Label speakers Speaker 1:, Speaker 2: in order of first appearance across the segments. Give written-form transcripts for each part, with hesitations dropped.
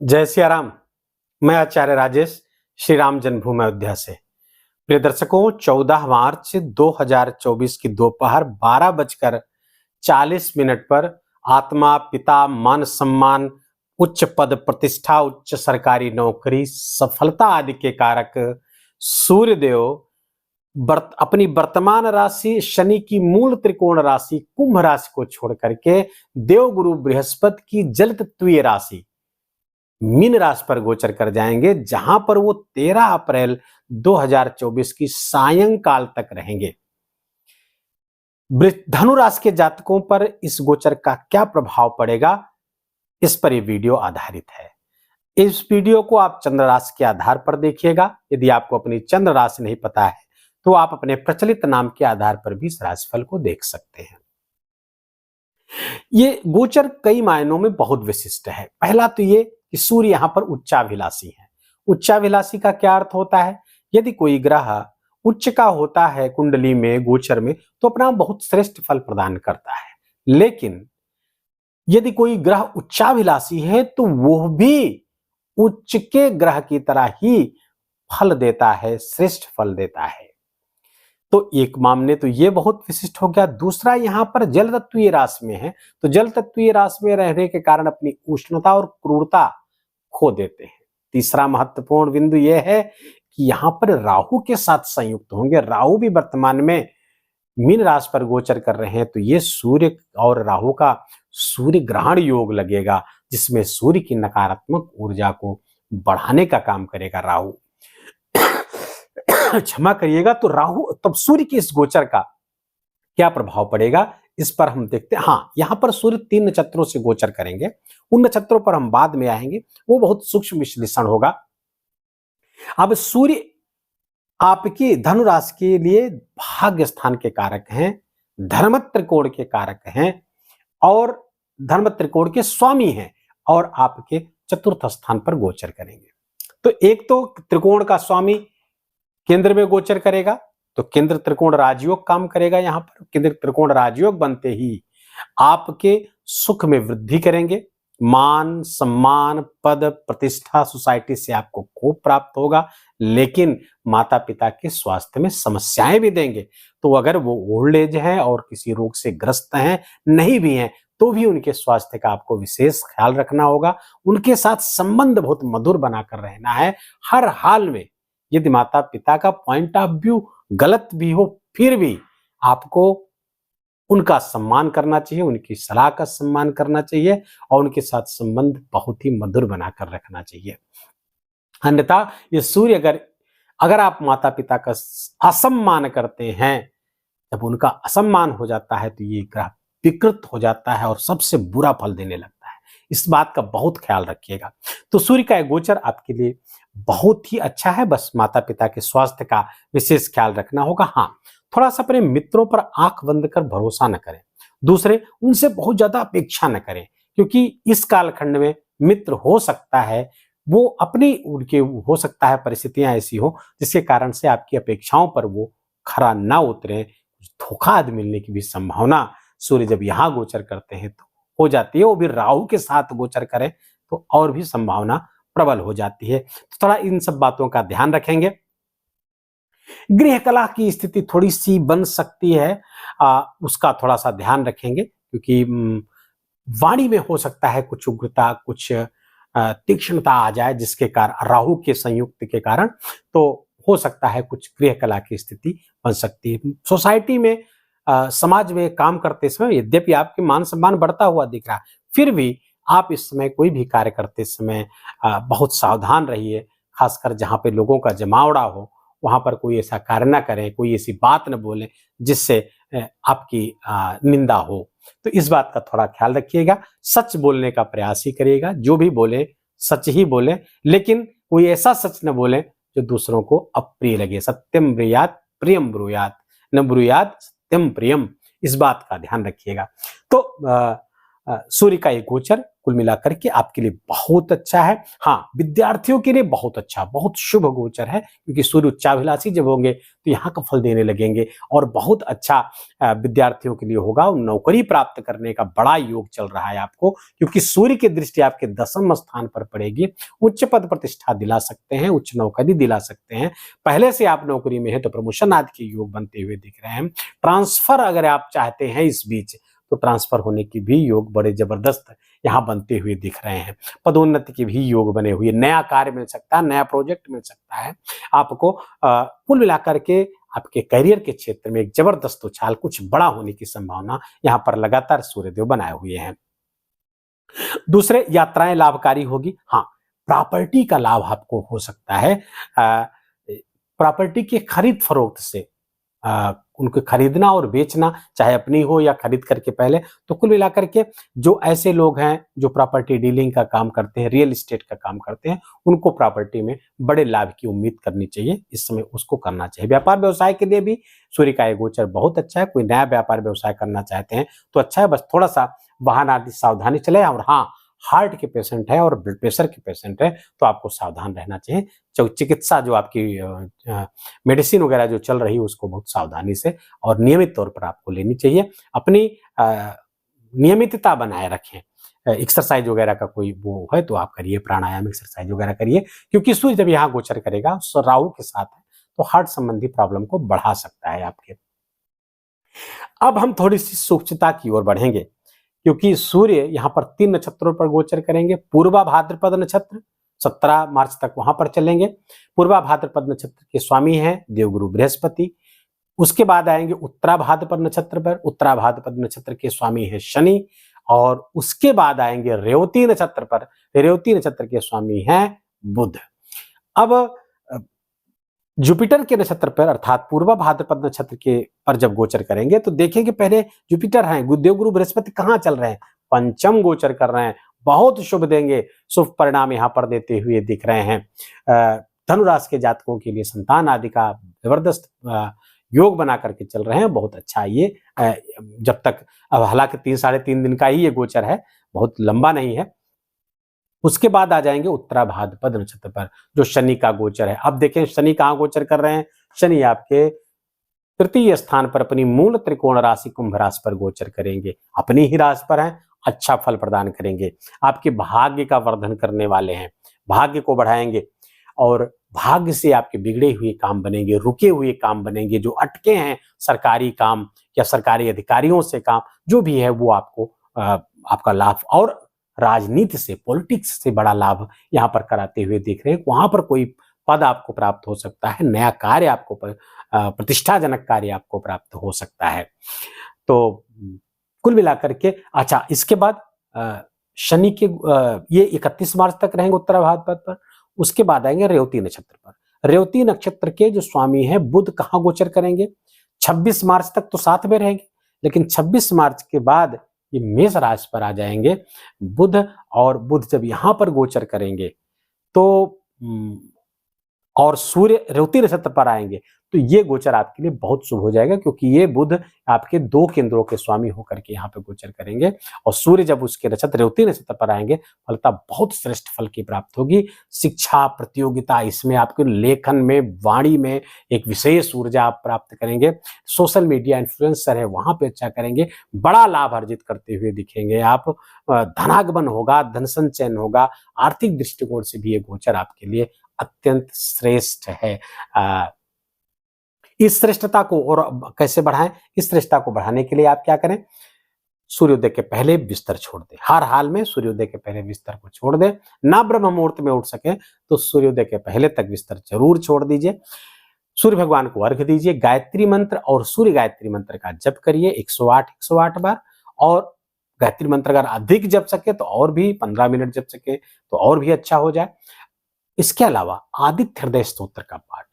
Speaker 1: जय सिया राम। मैं आचार्य राजेश श्री राम जन्मभूमि अयोध्या से। प्रिय दर्शकों, 14 मार्च 2024 की दोपहर 12:40 पर आत्मा, पिता, मान सम्मान, उच्च पद प्रतिष्ठा, उच्च सरकारी नौकरी, सफलता आदि के कारक सूर्यदेव अपनी वर्तमान राशि शनि की मूल त्रिकोण राशि कुंभ राशि को छोड़ करके देवगुरु बृहस्पति की जल तत्वीय राशि मीन राशि पर गोचर कर जाएंगे, जहां पर वो 13 अप्रैल 2024 की सायंकाल तक रहेंगे। धनु राशि के जातकों पर इस गोचर का क्या प्रभाव पड़ेगा, इस पर यह वीडियो आधारित है। इस वीडियो को आप चंद्र राशि के आधार पर देखिएगा। यदि आपको अपनी चंद्र राशि नहीं पता है तो आप अपने प्रचलित नाम के आधार पर भी इस राशिफल को देख सकते हैं। ये गोचर कई मायनों में बहुत विशिष्ट है। पहला तो ये कि सूर्य यहां पर उच्चाभिलाषी है। उच्चाभिलाषी का क्या अर्थ होता है? यदि कोई ग्रह उच्च का होता है कुंडली में, गोचर में, तो अपना बहुत श्रेष्ठ फल प्रदान करता है। लेकिन यदि कोई ग्रह उच्चाभिलाषी है तो वह भी उच्च के ग्रह की तरह ही फल देता है, श्रेष्ठ फल देता है। तो एक मामले तो ये बहुत विशिष्ट हो गया। दूसरा, यहां पर जल तत्वीय राशि में है, तो जल तत्वीय राशि में रहने के कारण अपनी उष्णता और क्रूरता खो देते हैं। तीसरा महत्वपूर्ण बिंदु यह है कि यहां पर राहु के साथ संयुक्त होंगे। राहु भी वर्तमान में मीन राशि पर गोचर कर रहे हैं, तो ये सूर्य और राहु का सूर्य ग्रहण योग लगेगा, जिसमें सूर्य की नकारात्मक ऊर्जा को बढ़ाने का काम करेगा राहु। क्षमा करिएगा। तो राहु तब सूर्य के इस गोचर का क्या प्रभाव पड़ेगा, इस पर हम देखते हैं। हाँ, यहां पर सूर्य 3 नक्षत्रों से गोचर करेंगे। उन नक्षत्रों पर हम बाद में आएंगे, वो बहुत सूक्ष्म विश्लेषण होगा। अब सूर्य आपकी धनु राशि के लिए भाग्य स्थान के कारक हैं, धर्म त्रिकोण के कारक हैं और धर्म त्रिकोण के स्वामी हैं, और आपके चतुर्थ स्थान पर गोचर करेंगे। तो एक तो त्रिकोण का स्वामी केंद्र में गोचर करेगा, तो केंद्र त्रिकोण राजयोग काम करेगा। यहां पर केंद्र त्रिकोण राजयोग बनते ही आपके सुख में वृद्धि करेंगे। मान सम्मान, पद प्रतिष्ठा सोसाइटी से आपको खूब प्राप्त होगा, लेकिन माता पिता के स्वास्थ्य में समस्याएं भी देंगे। तो अगर वो ओल्ड एज है और किसी रोग से ग्रस्त हैं, नहीं भी हैं, तो भी उनके स्वास्थ्य का आपको विशेष ख्याल रखना होगा। उनके साथ संबंध बहुत मधुर बनाकर रहना है हर हाल में। यदि माता पिता का पॉइंट ऑफ व्यू गलत भी हो, फिर भी आपको उनका सम्मान करना चाहिए, उनकी सलाह का सम्मान करना चाहिए और उनके साथ संबंध बहुत ही मधुर बनाकर रखना चाहिए। अन्यथा ये सूर्य अगर आप माता पिता का असम्मान करते हैं, जब उनका असम्मान हो जाता है तो ये ग्रह विकृत हो जाता है और सबसे बुरा फल देने लगता है। इस बात का बहुत ख्याल रखिएगा। तो सूर्य का गोचर आपके लिए बहुत ही अच्छा है, बस माता पिता के स्वास्थ्य का विशेष ख्याल रखना होगा। हाँ, थोड़ा सा अपने मित्रों पर आंख बंद कर भरोसा न करें। दूसरे, उनसे बहुत ज्यादा अपेक्षा न करें, क्योंकि इस कालखंड में मित्र हो सकता है वो अपनी उनके हो सकता है परिस्थितियां ऐसी हो जिसके कारण से आपकी अपेक्षाओं पर वो खरा ना उतरे। धोखा आदि मिलने की भी संभावना सूर्य जब यहाँ गोचर करते हैं तो हो जाती है। वो भी राहु के साथ गोचर करें तो और भी संभावना प्रबल हो जाती है। तो थोड़ा इन सब बातों का ध्यान रखेंगे। गृह कला की स्थिति थोड़ी सी बन सकती है, उसका थोड़ा सा ध्यान रखेंगे, क्योंकि वाणी में हो सकता है कुछ उग्रता, कुछ तीक्ष्णता आ जाए, जिसके कारण राहु के संयुक्त के कारण तो हो सकता है कुछ गृह कला की स्थिति बन सकती है। सोसाइटी में समाज में काम करते समय यद्यपि आपके मान सम्मान बढ़ता हुआ दिख रहा है, फिर भी आप इस समय कोई भी कार्य करते समय बहुत सावधान रहिए। खासकर जहाँ पे लोगों का जमावड़ा हो, वहां पर कोई ऐसा कार्य ना करें, कोई ऐसी बात न बोले जिससे आपकी निंदा हो। तो इस बात का थोड़ा ख्याल रखिएगा। सच बोलने का प्रयास ही करिएगा। जो भी बोले सच ही बोले, लेकिन कोई ऐसा सच न बोले जो दूसरों को अप्रिय लगे। सत्यम ब्रूयात प्रियम ब्रूयात, न ब्रूयात सत्यम प्रियम। इस बात का ध्यान रखिएगा। तो सूर्य का ये गोचर कुल मिलाकर के आपके लिए बहुत अच्छा है। हाँ, विद्यार्थियों के लिए बहुत अच्छा, बहुत शुभ गोचर है, क्योंकि सूर्य उच्चाभिलाषी जब होंगे तो यहाँ का फल देने लगेंगे और बहुत अच्छा विद्यार्थियों के लिए होगा। नौकरी प्राप्त करने का बड़ा योग चल रहा है आपको, क्योंकि सूर्य की दृष्टि आपके 10वें स्थान पर पड़ेगी। उच्च पद प्रतिष्ठा दिला सकते हैं, उच्च नौकरी दिला सकते हैं। पहले से आप नौकरी में हैं तो प्रमोशन आदि के योग बनते हुए दिख रहे हैं। ट्रांसफर अगर आप चाहते हैं इस बीच, तो ट्रांसफर होने की भी योग बड़े जबरदस्त यहाँ बनते हुए दिख रहे हैं। पदोन्नति के भी योग बने हुए, नया कार्य मिल सकता है, नया प्रोजेक्ट मिल सकता है आपको। कुल मिलाकर के आपके करियर के क्षेत्र में एक जबरदस्त उछाल, कुछ बड़ा होने की संभावना यहाँ पर लगातार सूर्यदेव बनाए हुए हैं। दूसरे, यात्राएं लाभकारी होगी। हाँ, प्रॉपर्टी का लाभ आपको हो सकता है। प्रॉपर्टी के खरीद फरोख्त से उनको खरीदना और बेचना, चाहे अपनी हो या खरीद करके पहले, तो कुल मिलाकर के जो ऐसे लोग हैं जो प्रॉपर्टी डीलिंग का काम करते हैं, रियल एस्टेट का काम करते हैं, उनको प्रॉपर्टी में बड़े लाभ की उम्मीद करनी चाहिए। इस समय उसको करना चाहिए। व्यापार व्यवसाय के लिए भी सूर्य का ये गोचर बहुत अच्छा है। कोई नया व्यापार व्यवसाय करना चाहते हैं तो अच्छा है, बस थोड़ा सा वाहन आदि सावधानी चले। और हाँ, हार्ट के पेशेंट है और ब्लड प्रेशर के पेशेंट है तो आपको सावधान रहना चाहिए। चिकित्सा जो आपकी मेडिसिन वगैरह जो चल रही है उसको बहुत सावधानी से और नियमित तौर पर आपको लेनी चाहिए। अपनी नियमितता बनाए रखें। एक्सरसाइज वगैरह का कोई वो है तो आप करिए, प्राणायाम एक्सरसाइज वगैरह करिए, क्योंकि सूर्य जब यहाँ गोचर करेगा राहु के साथ है तो हार्ट संबंधी प्रॉब्लम को बढ़ा सकता है आपके। अब हम थोड़ी सी सूक्ष्मता की ओर बढ़ेंगे, क्योंकि सूर्य यहाँ पर 3 नक्षत्रों पर गोचर करेंगे। पूर्वा भाद्रपद नक्षत्र 17 मार्च तक वहां पर चलेंगे। पूर्वा भाद्रपद नक्षत्र के स्वामी हैं देवगुरु बृहस्पति। उसके बाद आएंगे उत्तरा भाद्रपद नक्षत्र पर। उत्तरा भाद्रपद नक्षत्र के स्वामी है शनि। और उसके बाद आएंगे रेवती नक्षत्र पर। रेवती नक्षत्र के स्वामी हैं बुध। अब जुपिटर के नक्षत्र पर अर्थात पूर्वा भाद्रपद नक्षत्र के पर जब गोचर करेंगे तो देखेंगे पहले जुपिटर हैं, देवगुरु बृहस्पति कहाँ चल रहे हैं, पंचम गोचर कर रहे हैं, बहुत शुभ देंगे, शुभ परिणाम यहाँ पर देते हुए दिख रहे हैं। धनुराशि के जातकों के लिए संतान आदि का जबरदस्त योग बना करके चल रहे हैं, बहुत अच्छा ये जब तक, अब हालांकि 3-3.5 दिन का ही ये गोचर है, बहुत लंबा नहीं है। उसके बाद आ जाएंगे उत्तरा भाद्रपद नक्षत्र पर जो शनि का गोचर है। अब देखें शनि कहाँ गोचर कर रहे हैं। शनि आपके 3य स्थान पर अपनी मूल त्रिकोण राशि कुंभ राशि पर गोचर करेंगे। अपनी ही राशि पर हैं, अच्छा फल प्रदान करेंगे, आपके भाग्य का वर्धन करने वाले हैं, भाग्य को बढ़ाएंगे और भाग्य से आपके बिगड़े हुए काम बनेंगे, रुके हुए काम बनेंगे, जो अटके हैं सरकारी काम या सरकारी अधिकारियों से काम जो भी है वो आपको आपका लाभ और राजनीति से, पॉलिटिक्स से बड़ा लाभ यहाँ पर कराते हुए दिख रहे हैं। वहां पर कोई पद आपको प्राप्त हो सकता है, नया कार्य आपको प्रतिष्ठाजनक कार्य आपको प्राप्त हो सकता है। तो कुल मिलाकर के अच्छा, इसके बाद शनि के ये 31 मार्च तक रहेंगे उत्तरा भाद्रपद पर। उसके बाद आएंगे रेवती नक्षत्र पर। रेवती नक्षत्र के जो स्वामी हैं बुध कहाँ गोचर करेंगे, 26 मार्च तक तो साथ में रहेंगे, लेकिन 26 मार्च के बाद ये मेष राशि पर आ जाएंगे बुध। और बुध जब यहाँ पर गोचर करेंगे तो और सूर्य रेवती नक्षत्र पर आएंगे तो ये गोचर आपके लिए बहुत शुभ हो जाएगा, क्योंकि ये बुध आपके 2 केंद्रों के स्वामी होकर के यहाँ पे गोचर करेंगे। और सूर्य जब उसके नक्षत्र रेवती नक्षत्र पर आएंगे फलता बहुत श्रेष्ठ फल की प्राप्त होगी। शिक्षा प्रतियोगिता, इसमें आपके लेखन में, वाणी में एक विशेष ऊर्जा आप प्राप्त करेंगे। सोशल मीडिया इन्फ्लुएंसर है वहां पे अच्छा करेंगे, बड़ा लाभ अर्जित करते हुए दिखेंगे आप। धनागमन होगा, धन संचयन होगा। आर्थिक दृष्टिकोण से भी ये गोचर आपके लिए अत्यंत श्रेष्ठ है। इस श्रेष्ठता को और कैसे बढ़ाएं, इस श्रेष्ठता को बढ़ाने के लिए आप क्या करें, सूर्योदय के पहले बिस्तर छोड़ दें। हर हाल में सूर्योदय के पहले बिस्तर को छोड़ दें। ना ब्रह्म मुहूर्त में उठ सके तो सूर्योदय के पहले तक बिस्तर जरूर छोड़ दीजिए। सूर्य भगवान को अर्घ्य दीजिए। गायत्री मंत्र और सूर्य गायत्री मंत्र का जप करिए 108 बार। और गायत्री मंत्र अगर अधिक जप सके तो और भी 15 मिनट जप सके तो और भी अच्छा हो जाए। इसके अलावा आदित्य हृदय स्तोत्र का पाठ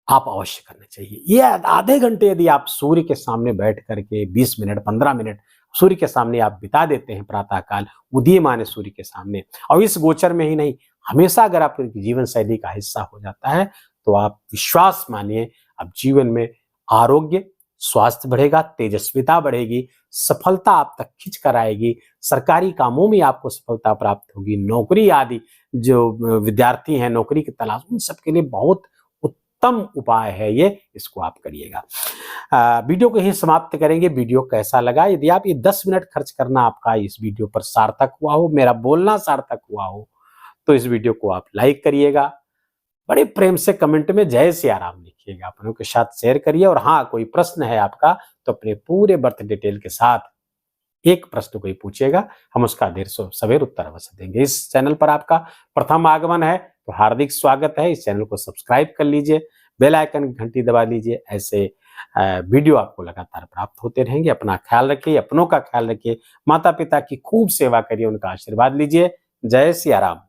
Speaker 1: आप अवश्य करना चाहिए। ये आधे घंटे यदि आप सूर्य के सामने बैठ करके 20 मिनट 15 मिनट सूर्य के सामने आप बिता देते हैं प्रातःकाल उदीयमान सूर्य के सामने, और इस गोचर में ही नहीं हमेशा अगर आपकी जीवन शैली का हिस्सा हो जाता है तो आप विश्वास मानिए, आप जीवन में आरोग्य, स्वास्थ्य बढ़ेगा, तेजस्विता बढ़ेगी, सफलता आप तक खींच कर आएगी, सरकारी कामों में आपको सफलता प्राप्त होगी, नौकरी आदि जो विद्यार्थी हैं नौकरी की तलाश, उन सबके लिए बहुत उत्तम उपाय है ये, इसको आप करिएगा। वीडियो को यहीं समाप्त करेंगे। वीडियो कैसा लगा? यदि आप ये 10 मिनट खर्च करना आपका इस वीडियो पर सार्थक हुआ हो, मेरा बोलना सार्थक हुआ हो, तो इस वीडियो को आप लाइक करिएगा, बड़े प्रेम से कमेंट में जय सिया राम लिखिएगा, अपनों के साथ शेयर करिए। और हाँ, कोई प्रश्न है आपका तो अपने पूरे बर्थ डिटेल के साथ एक प्रश्न कोई पूछेगा, हम उसका देर सवेर उत्तर अवश्य देंगे। इस चैनल पर आपका प्रथम आगमन है तो हार्दिक स्वागत है। इस चैनल को सब्सक्राइब कर लीजिए, बेल आइकन घंटी दबा लीजिए। ऐसे वीडियो आपको लगातार प्राप्त होते रहेंगे। अपना ख्याल रखिए, अपनों का ख्याल रखिए, माता पिता की खूब सेवा करिए, उनका आशीर्वाद लीजिए। जय सिया राम।